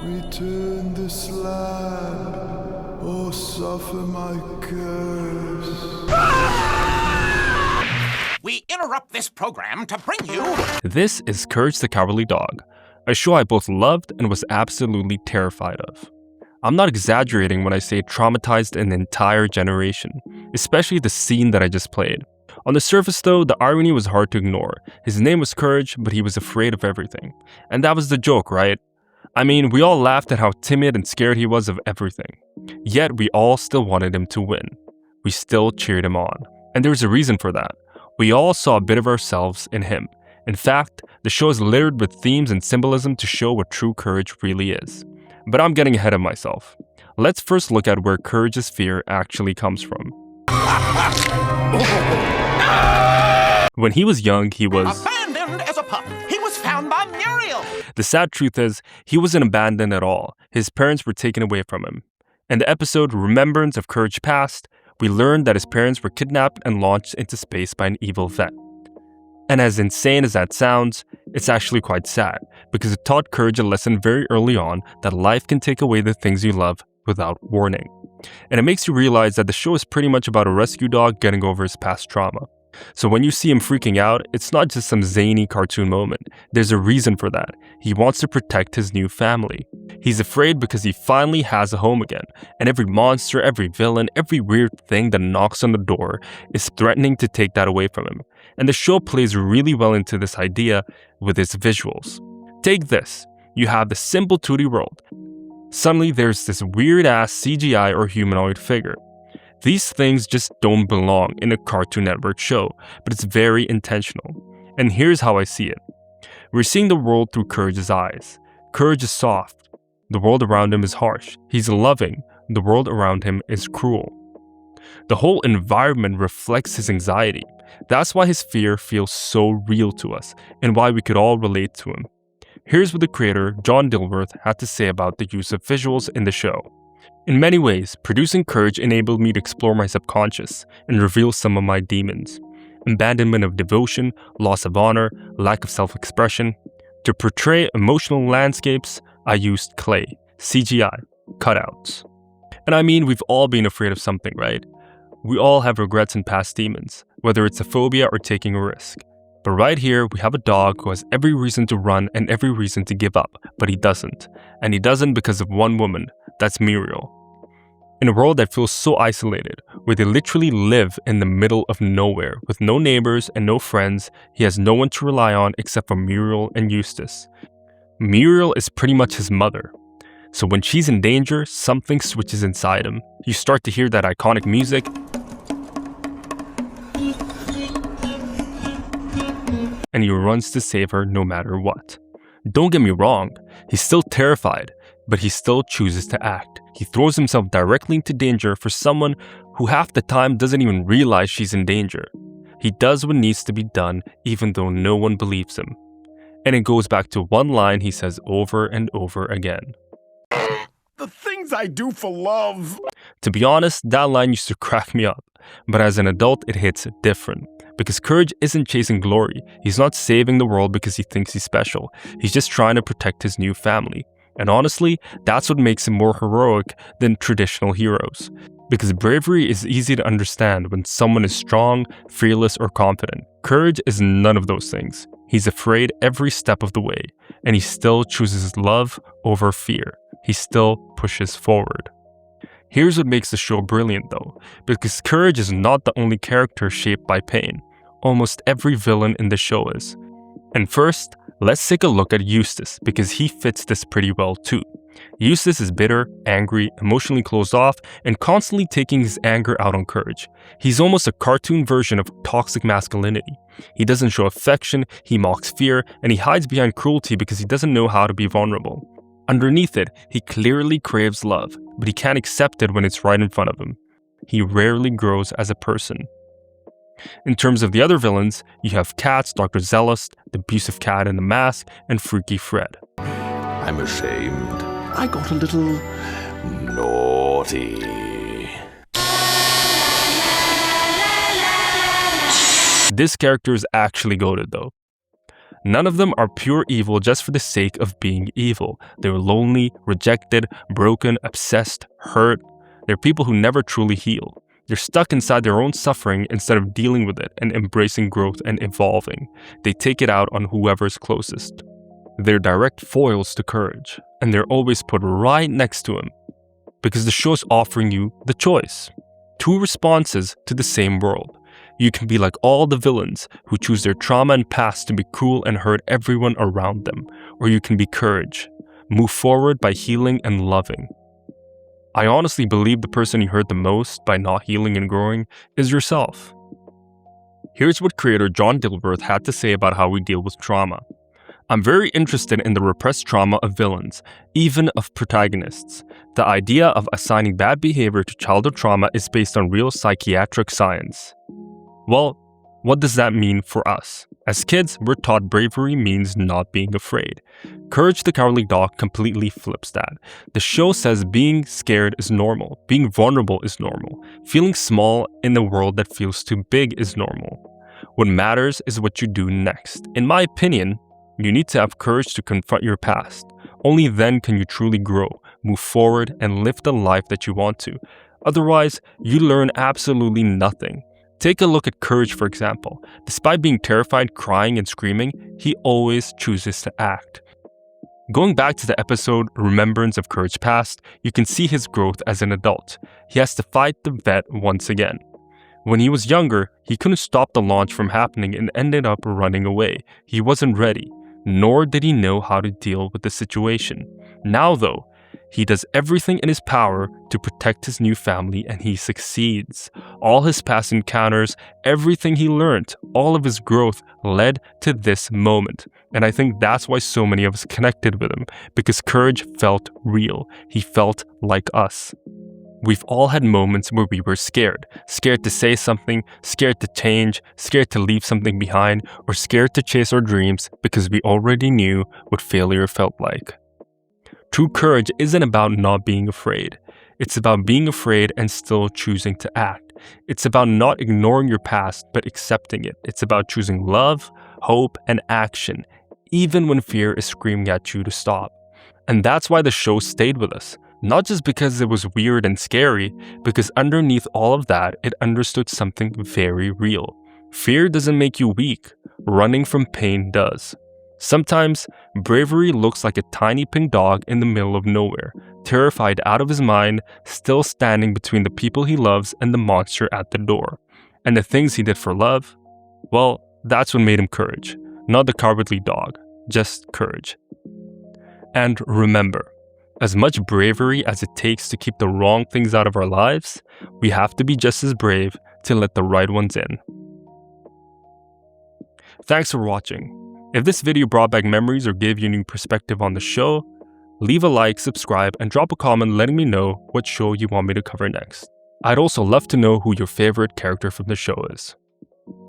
Return this land, or suffer my curse. We interrupt this program to bring you... This is Courage the Cowardly Dog, a show I both loved and was absolutely terrified of. I'm not exaggerating when I say it traumatized an entire generation, especially the scene that I just played. On the surface though, the irony was hard to ignore. His name was Courage, but he was afraid of everything. And that was the joke, right? I mean, we all laughed at how timid and scared he was of everything. Yet we all still wanted him to win. We still cheered him on. And there's a reason for that. We all saw a bit of ourselves in him. In fact, the show is littered with themes and symbolism to show what true courage really is. But I'm getting ahead of myself. Let's first look at where Courage's fear actually comes from. When he was young, he was abandoned as a pup. He was found by Muriel. The sad truth is, he wasn't abandoned at all. His parents were taken away from him. In the episode Remembrance of Courage Past, we learned that his parents were kidnapped and launched into space by an evil vet. And as insane as that sounds, it's actually quite sad, because it taught Courage a lesson very early on that life can take away the things you love without warning. And it makes you realize that the show is pretty much about a rescue dog getting over his past trauma. So when you see him freaking out, it's not just some zany cartoon moment. There's a reason for that. He wants to protect his new family. He's afraid because he finally has a home again, and every monster, every villain, every weird thing that knocks on the door is threatening to take that away from him. And the show plays really well into this idea with its visuals. Take this. You have the simple 2D world. Suddenly there's this weird-ass CGI or humanoid figure. These things just don't belong in a Cartoon Network show, but it's very intentional. And here's how I see it. We're seeing the world through Courage's eyes. Courage is soft. The world around him is harsh. He's loving. The world around him is cruel. The whole environment reflects his anxiety. That's why his fear feels so real to us, and why we could all relate to him. Here's what the creator, John Dilworth, had to say about the use of visuals in the show. In many ways, producing Courage enabled me to explore my subconscious and reveal some of my demons. Abandonment of devotion, loss of honor, lack of self-expression. To portray emotional landscapes, I used clay, CGI, cutouts. And I mean, we've all been afraid of something, right? We all have regrets and past demons, whether it's a phobia or taking a risk. But right here, we have a dog who has every reason to run and every reason to give up, but he doesn't. And he doesn't because of one woman, that's Muriel. In a world that feels so isolated, where they literally live in the middle of nowhere, with no neighbors and no friends, he has no one to rely on except for Muriel and Eustace. Muriel is pretty much his mother. So when she's in danger, something switches inside him. You start to hear that iconic music, and he runs to save her no matter what. Don't get me wrong, he's still terrified, but he still chooses to act. He throws himself directly into danger for someone who half the time doesn't even realize she's in danger. He does what needs to be done even though no one believes him. And it goes back to one line he says over and over again. The things I do for love. To be honest, that line used to crack me up. But as an adult, it hits different. Because Courage isn't chasing glory. He's not saving the world because he thinks he's special. He's just trying to protect his new family. And honestly, that's what makes him more heroic than traditional heroes. Because bravery is easy to understand when someone is strong, fearless, or confident. Courage is none of those things. He's afraid every step of the way. And he still chooses love over fear. He still pushes forward. Here's what makes the show brilliant though, because Courage is not the only character shaped by pain. Almost every villain in the show is. And first, let's take a look at Eustace, because he fits this pretty well too. Eustace is bitter, angry, emotionally closed off, and constantly taking his anger out on Courage. He's almost a cartoon version of toxic masculinity. He doesn't show affection, he mocks fear, and he hides behind cruelty because he doesn't know how to be vulnerable. Underneath it, he clearly craves love, but he can't accept it when it's right in front of him. He rarely grows as a person. In terms of the other villains, you have Cats, Dr. Zealous, the abusive cat in the mask, and Freaky Fred. I'm ashamed. I got a little naughty. This character is actually goated though. None of them are pure evil just for the sake of being evil. They're lonely, rejected, broken, obsessed, hurt. They're people who never truly heal. They're stuck inside their own suffering instead of dealing with it and embracing growth and evolving. They take it out on whoever's closest. They're direct foils to courage, and they're always put right next to him. Because the show's offering you the choice. Two responses to the same world. You can be like all the villains who choose their trauma and past to be cruel and hurt everyone around them. Or you can be courage. Move forward by healing and loving. I honestly believe the person you hurt the most by not healing and growing is yourself. Here's what creator John Dilworth had to say about how we deal with trauma. I'm very interested in the repressed trauma of villains, even of protagonists. The idea of assigning bad behavior to childhood trauma is based on real psychiatric science. Well, what does that mean for us? As kids, we're taught bravery means not being afraid. Courage the Cowardly Dog completely flips that. The show says being scared is normal, being vulnerable is normal, feeling small in a world that feels too big is normal. What matters is what you do next. In my opinion, you need to have courage to confront your past. Only then can you truly grow, move forward, and live the life that you want to. Otherwise, you learn absolutely nothing. Take a look at Courage, for example. Despite being terrified, crying, and screaming, he always chooses to act. Going back to the episode Remembrance of Courage Past, you can see his growth as an adult. He has to fight the vet once again. When he was younger, he couldn't stop the launch from happening and ended up running away. He wasn't ready, nor did he know how to deal with the situation. Now though, he does everything in his power to protect his new family and he succeeds. All his past encounters, everything he learned, all of his growth led to this moment. And I think that's why so many of us connected with him, because Courage felt real. He felt like us. We've all had moments where we were scared. Scared to say something, scared to change, scared to leave something behind, or scared to chase our dreams because we already knew what failure felt like. True courage isn't about not being afraid. It's about being afraid and still choosing to act. It's about not ignoring your past, but accepting it. It's about choosing love, hope, and action, even when fear is screaming at you to stop. And that's why the show stayed with us. Not just because it was weird and scary, because underneath all of that, it understood something very real. Fear doesn't make you weak. Running from pain does. Sometimes, bravery looks like a tiny pink dog in the middle of nowhere, terrified out of his mind, still standing between the people he loves and the monster at the door. And the things he did for love, well, that's what made him Courage. Not the Cowardly Dog, just Courage. And remember, as much bravery as it takes to keep the wrong things out of our lives, we have to be just as brave to let the right ones in. Thanks for watching. If this video brought back memories or gave you a new perspective on the show, leave a like, subscribe, and drop a comment letting me know what show you want me to cover next. I'd also love to know who your favorite character from the show is.